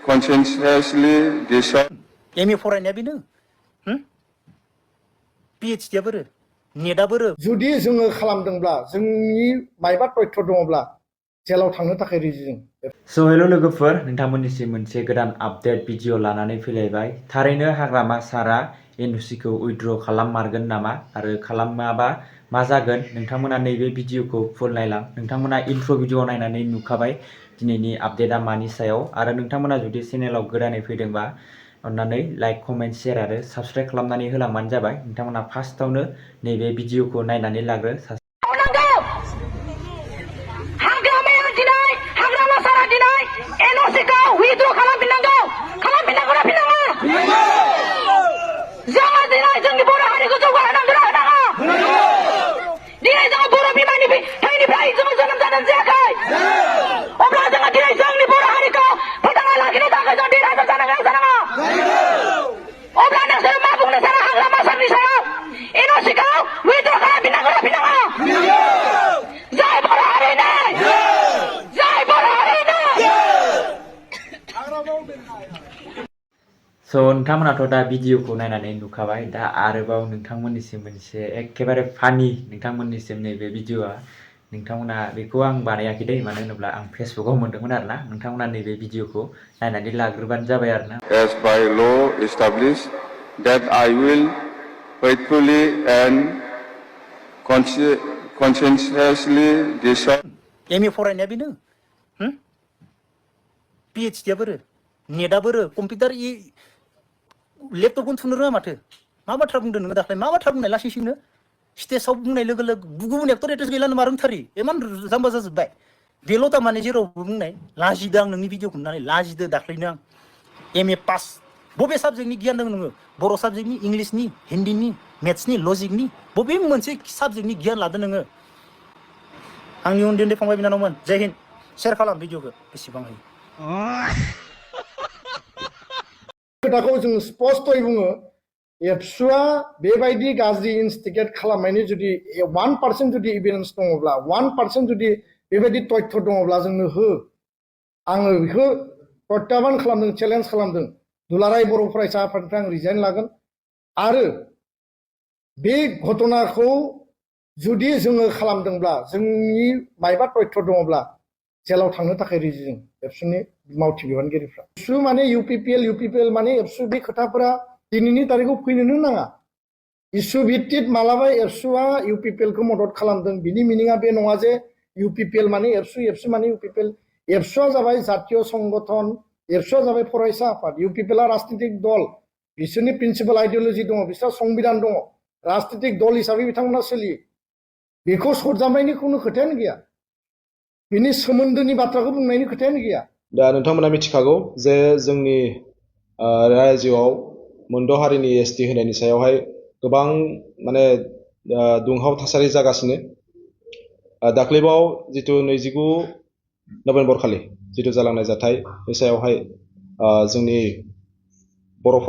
conscientiously decide. M A फरायनाया बेनो पिएचडिया बोरो नेटआ बोरो जुदि जोङो खालामदोंब्ला जोंनि मायबा तथ्य दङब्ला जेलाव थांनो थाखाय रेडि जों। स' हेल' लोगोफोर, नोंथांमोननिसिम मोनसे गोदान आपडेट भिडिअ लानानै फैलायबाय। थारैनो हाग्रामा सारा एनअसिखौ उइथड्र खालाममारगोन नामा आरो खालामाबा मा जागोन? नोंथांमोना नैबे भिडिअखौ फुल नायलां। नोंथांमोना इन्ट्र' भिडिअ नायनानै नुखाबाय दिनैनि आपडेटआ मानि सायाव। आरो नोंथांमोना जुदि चेनेलाव गोदानै फैदोंबा अन्नानै लाइक, कमेन्ट, शेयार आरो साबस्क्राइब खालामनानै होलांबानो जाबाय। नोंथांमोना फार्स्टआवनो नैबे भिडिअखौ नायनानै लाग्रो। स' नोंथांमोनाथ' दा भिडिअखौ नायनानै नुखाबाय। दा आरोबाव नोंथांमोननिसिम मोनसे एखेबारे फानि नोंथांमोननिसिम नैबे भिडिअआ। नोंथांमोना बेखौ आं बानायाखै दै, मानो होनोब्ला आं फेसबुकाव मोन्दोंमोन आरोना। नोंथांमोना नैबे भिडिअखौ नायनानै लाग्रोबानो जाबाय आरोना। As by law established, that I will faithfully and conscientiously decide. M A फरायनाया बेनो पिएचडिया बोरो नेटआ बोरो कम्पिउटार लेपटपखौनो थुनो रोङा माथो। मा बाथ्रा बुंदों नोङो दाख्लै? मा बाथ्रा बुंनाय लासैनो स्टेजआव बुंनाय लोगो लोगो गुबुन एक्टर एक्ट्रेस गैलानो मा रोंथारि इमान जाम्बा जाजोब्बाय। बेल' थारमाने जेरावबो बुंनाय। लाजिदों आं नोंनि भिडिअखौ नुनानै, लाजिदों। दाख्लैनो आं एम ए पास। बबे साबजेक्टनि गियान दङ नोङो? बर' साबजेक्टनि, इंलिसनि, हिन्दीनि, मेथ्सनि, लजिकनि बबे मोनसे साबजेक्टनि गियान लादों नोङो? आंनि उन्दै उन्दै फंबाय बिनानावमोन, जय हिन्द। शेयार खालाम भिडिअखौ बेसेबां हायो। खोथाखौ जों स्पष्टयै बुङो, एबसुआ बेबायदि गाज्रि इनस्टिगेट खालामनायनि जुदि 1% जुदि इभिडेन्स दङब्ला, 1% जुदि बेबायदि तथ्य दङब्ला जोंनो हो। आङो बेखौ प्रत्याबान खालामदों, चेलेन्ज खालामदों। दुलाराय बर' फरायसा आफादनिफ्राय आं रिजाइन लागोन। आरो बे घटनाखौ जुदि जोङो खालामदोंब्ला, जोंनि मायबा तथ्य दङब्ला जेलाव थांनो थाखाय रेडि जों एबसुनि मावथि बिबानगिरिफ्रा। एबसु माने इउपिपिएल माने एबसु बे खोथाफोरा दिनैनि तारिखआव फैनोनो नाङा। इसु भित्तिक मालाबा एबसुआ इउपिपिएलखौ मदद खालामदों, बिनि मिनिङा बे नङा जे इउपिपिएल माने एबसु, एबसु माने इउपिपिएल। एबसुआ जाबाय जातीय संगठन, एबसुआ जाबाय फरायसा आफाद। इउपिपिएलआ राजनीतिक दल, बिसोरनि प्रिन्सिपाल आइडियोलजि दङ, बिसोरहा संबिधान दङ, राजनीतिक दल हिसाबै बिथांमोना सोलियो। बेखौ सरजाबनायनि खुनु खोथायानो गैया, बिनि सोमोन्दोनि बाथ्राखौ बुंनायनि खोथायानो गैया। दा नोंथांमोना मिथिखागौ जे जोंनि रायजोआव मोनद' हारिनि एसटि होनायनि सायावहाय गोबां माने दुंहाव थासारि जागासिनो। दाख्लैबाव जिथु 29 नभेम्बर खालि जिथु जालांनाय जाथाय, बे सायावहाय जोंनि बर'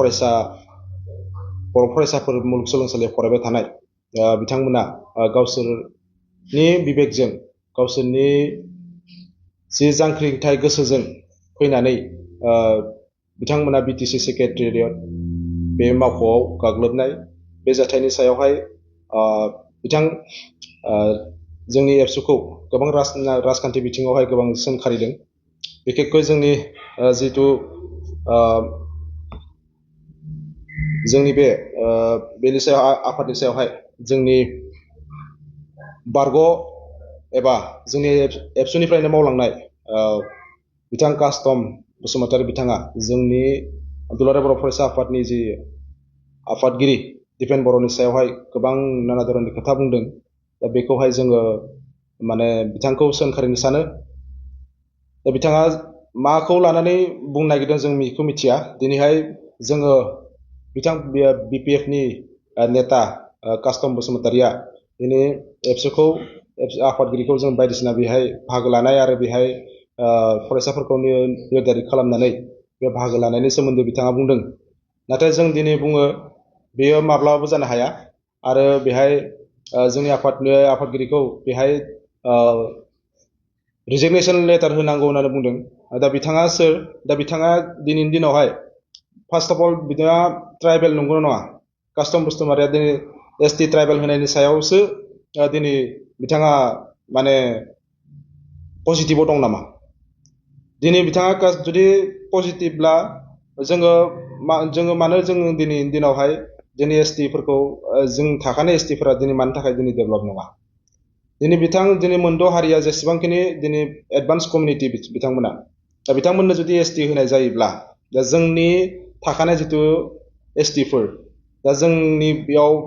फरायसाफोर मुलुगसोलोंसालियाव फरायबाय थानाय बिथांमोना गावसोरनि बिबेकजों, गावसोरनि जि जांख्रिथाय गोसोजों फैनानै बिथांमोना बिटिसि सेक्रेटारियेट बे मावख'आव गाग्लोबनाय, बे जाथायनि सायावहाय जोंनि एबसुखौ गोबां राजखान्थि बिथिङावहाय गोबां सोंखारिदों। बिखेखকৈ जोंनि जिथु जोंनि बेनि सायाव आफादनि सायावहाय जोंनि बारग' एबा जोंनि एबसुनिफ्रायनो मावलांनाय बिथां कास्टम बसुमतारी बिथाङा जोंनि दुलाराय बर' फरायसा आफादनि जि आफादगिरि दिपेन बर'नि सायावहाय गोबां नाना धरननि खोथा बुंदों। दा बेखौहाय जोङो माने बिथांखौ सोंखारिनो सानो। दा बिथाङा माखौ लानानै बुंनो नागिरदों जों बेखौ मिथिया। दिनैहाय जोङो बिथां बिपिएफनि नेता कास्टम बसुमतारीया दिनै एबसुखौ, आफादगिरिखौ जों बायदिसिना बेहाय बाहागो लानाय आरो बेहाय फरायसाफोरखौ निर्धारित खालामनानै बे बाहागो लानायनि सोमोन्दै बिथाङा बुंदों। नाथाय जों दिनै बुङो बेयो माब्लाबाबो जानो हाया। आरो बेहाय जोंनि आफादगिरिखौ बेहाय रिजिगनेसन लेटार होनांगौ होननानै बुंदों। दा बिथाङा सोर? दा बिथाङा दिनैनि दिनावहाय फार्स्ट अफ अल बिथाङा ट्राइबेल नंगौना नङा? कास्टम बुस्तुमारिया दिनै ST ट्राइबेल होनायनि सायावसो दिनै बिथाङा माने पजिटिभाव दं नामा? दिनै बिथाङा जुदि पजिटिभब्ला जोङो मानो जों दिनैनि दिनावहाय जोंनि STफोरखौ जों थाखानाय STफोरा दिनै मानि थाखाय दिनै डेभेलप नङा? दिनै मोनद' हारिया जेसेबांखिनि दिनै एडभान्स कमिउनिटि बिथांमोना, दा बिथांमोननो जुदि ST होनाय जायोब्ला दा जोंनि थाखानाय जिथु STफोर, दा जोंनि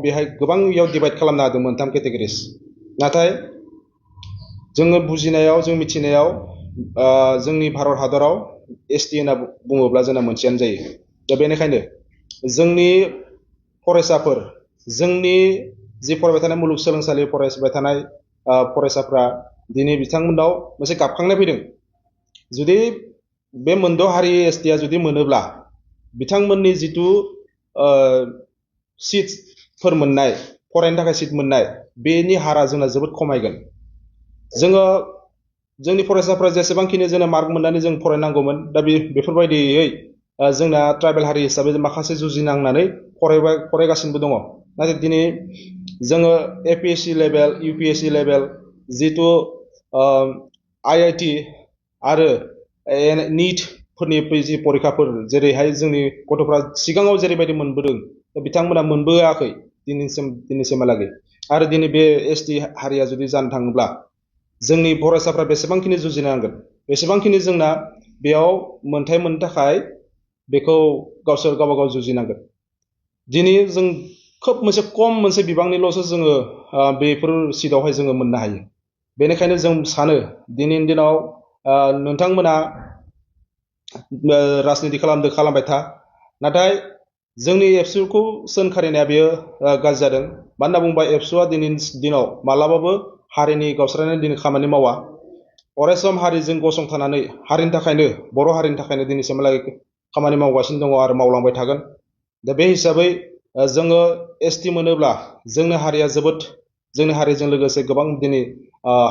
बेहाय गोबां डिभाइड खालामनो हादों मोनथाम केटेगरिस। नाथाय जोङो बुजिनायाव, जों मिथिनायाव जोंनि भारत हादराव ST होनना बुङोब्ला जोंना मोनसेयानो जायो। दा बेनिखायनो जोंनि फरायसाफोर, जोंनि जि फरायबाय थानाय मुलुगसोलोंसालि फरायबाय थानाय फरायसाफ्रा दिनै बिथांमोनाव मोनसे गाबखांनाय फैदों। जुदि बे मोनद' हारि STआ जुदि मोनोब्ला बिथांमोननि जिथु सिटफोर मोननाय, फरायनो थाखाय सिट मोननाय, बेनि हारा जोंना जोबोद खमायगोन। जोंनि फरायसाफ्रा जेसेबांखिनि जोंना मार्क मोननानै जों फरायनांगौमोन, दा बेफोरबायदियै जोंना ट्राइबेल हारि हिसाबै माखासे जुजिनांनानै फरायगासिनोबो दङ। नाथाय दिनै जोङो APSC लेभेल, UPSC लेभेल, जिथु IIT आरो NEETफोरनि जि परिखाफोर, जेरैहाय जोंनि गथ'फ्रा सिगाङाव जेरैबायदि मोनबोदों, बिथांमोना मोनबोआखै दिनैसिमहालागै। आरो दिनै बे ST हारिया जुदि जानो थाङोब्ला जोंनि फरायसाफ्रा बेसेबांखिनि जुजिनांगोन, बेसेबांखिनि जोंना बेयाव मोनथाय मोननो थाखाय बेखौ गावसोर गावबा गाव जुजिनांगोन। दिनै जों खोब मोनसे बिबांनिल'सो जोङो बेफोर सिटआवहाय जोङो मोननो हायो। बेनिखायनो जों सानो दिनैनि दिनाव नोंथांमोना राजनिति खालामबाय था, नाथाय जोंनि एबसुखौ सोंखारिनाया बेयो गाज्रि जादों। मानो होनना बुङोबा एबसुआ दिनैनि दिनाव मालाबाबो हारिनि गावस्रानानै दिनै खामानि मावा। अरायसम हारिजों गसंथानानै हारिनि थाखायनो, बर' हारिनि थाखायनो दिनैसिमहालागै खामानि मावगासिनो दङ आरो मावलांबाय थागोन। दा बे हिसाबै जोङो ST मोनोब्ला जोंनि हारिजों लोगोसे गोबां दिनै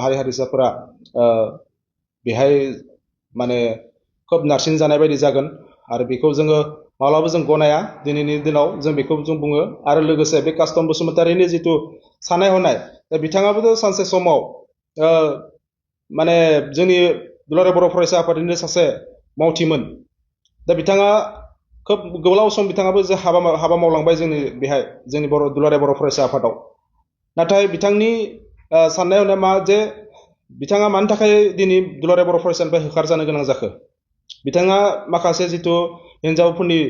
हारि हारिसाफोरा बेहाय माने खोब नारसिन जानाय बायदि जागोन आरो बेखौ जोङो माब्लाबा जों गनाया। दिनैनि दिनाव जों बेखौ जों बुङो। आरो लोगोसे बे कास्टम बसुमतारिनि जिथु साननाय हनाय, दा बिथाङाबोथ' सानसे समाव माने जोंनि दुलाराय बर' फरायसा आफादनिनो सासे मावथिमोन। दा बिथाङा खोब गोलाव सम बिथाङाबो हाबा मावलांबाय जोंनि दुलाराय बर' फरायसा आफादाव। नाथाय बिथांनि साननाय हनाया मा, जे बिथाङा मानि थाखाय दिनै दुलाराय बर' फरायसानिफ्राय होखारजानो गोनां जाखो? बिथाङा माखासे जिथु हिन्जावफोरनि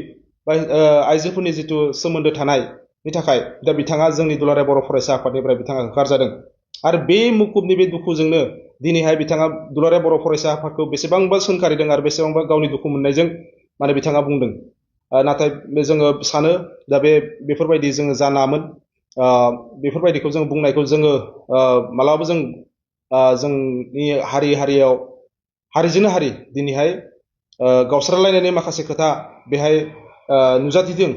बा आइजोफोरनि जिथु सोमोन्दो थानायनि थाखाय दा बिथाङा जोंनि दुलाराय बर' फरायसा आफादनिफ्राय बिथाङा होखारजादों। आरो बे मुखुबनि बे दुखुजोंनो दिनैहाय बिथाङा दुलाराय बर' फरायसा आफादखौ बेसेबांबा सोंखारिदों आरो बेसेबांबा गावनि दुखु मोननायजों माने बिथाङा बुंदों। नाथाय जोङो सानो दा बेफोरबायदि जोङो जानामोन। बेफोरबायदिखौ जों बुंनायखौ जोङो मालाबाबो जोंनि हारियाव हारिजोंनो हारि दिनैहाय गावस्रालायनायनि माखासे खोथा बेहाय नुजाथिदों।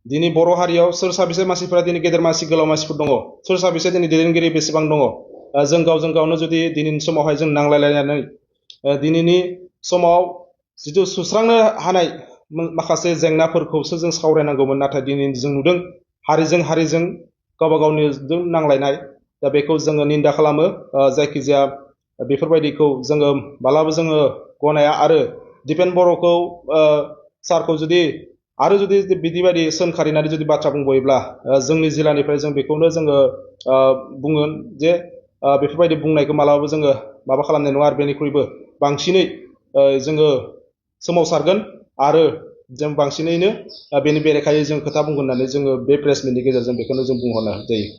दिनै बर' हारियाव सोर साबेसे मानसिफोरा दिनै गेदेर मानसि, गोलाव मानसिफोर दङ? सोर साबेसे दिनै दैदेनगिरि बेसेबां दङ? जों गावजों गावनो जुदि दिनैनि समावहाय जों नांलायलायनानै दिनैनि समाव जिथु सुस्रांनो हानाय माखासे जेंनाफोरखौसो जों सावरायनांगौमोन। नाथाय दिनै जों नुदों हारिजों गावबा गावनिजों नांलायनाय। दा बेखौ जोङो निन्दा खालामो। जायखिजाया बेफोरबायदिखौ जोङो मालाबा जोङो गनाया। आरो दिपेन बर'खौ सारखौ जुदि बिदिबायदि सोंखारिनानै जुदि बाथ्रा बुंबायोब्ला जोंनि जिल्लानिफ्राय जों बेखौनो जोङो बुङो जे बेफोरबायदि बुंनायखौ मालाबाबो जोङो माबा खालामनाय नङा। आरो बेनिख्रुइबो बांसिनै जोङो सोमावसारगोन आरो जों बांसिनैनो बेनि बेरेखायै जों खोथा बुंगोन होननानै जोङो बे प्रेस मिटनि गेजेरजों बेखौनो जों बुंहरनाय जायो।